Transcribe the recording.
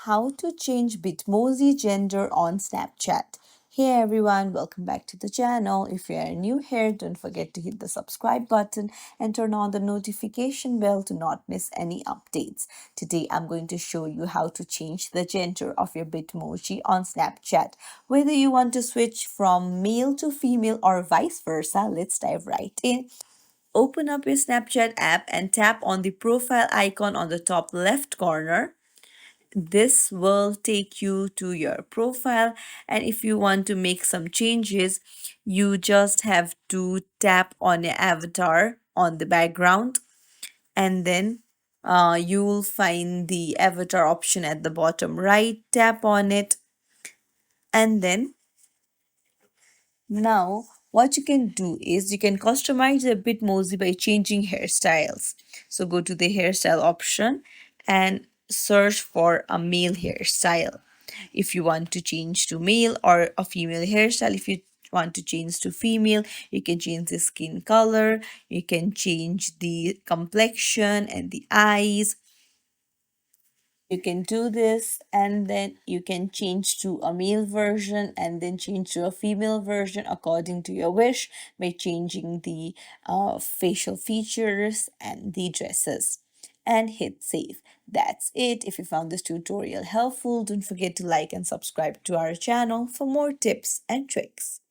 how to change Bitmoji gender on Snapchat. Hey everyone, welcome back to the channel. If you are new here, don't forget to hit the subscribe button and turn on the notification bell to not miss any updates. Today I'm going to show you how to change the gender of your Bitmoji on Snapchat. Whether you want to switch from male to female or vice versa, let's dive right in. Open up your Snapchat app and tap on the profile icon on the top left corner. This will take you to your profile, and if you want to make some changes, you just have to tap on your avatar on the background, and then you will find the avatar option at the bottom right. Tap on it, and then now, what you can do is you can customize a Bitmoji by changing hairstyles. So go to the hairstyle option and search for a male hairstyle. If you want to change to male, or a female hairstyle, if you want to change to female, you can change the skin color, you can change the complexion and the eyes. You can do this, and then you can change to a male version and then change to a female version according to your wish by changing the facial features and the dresses, and hit save. That's it. If you found this tutorial helpful, don't forget to like and subscribe to our channel for more tips and tricks.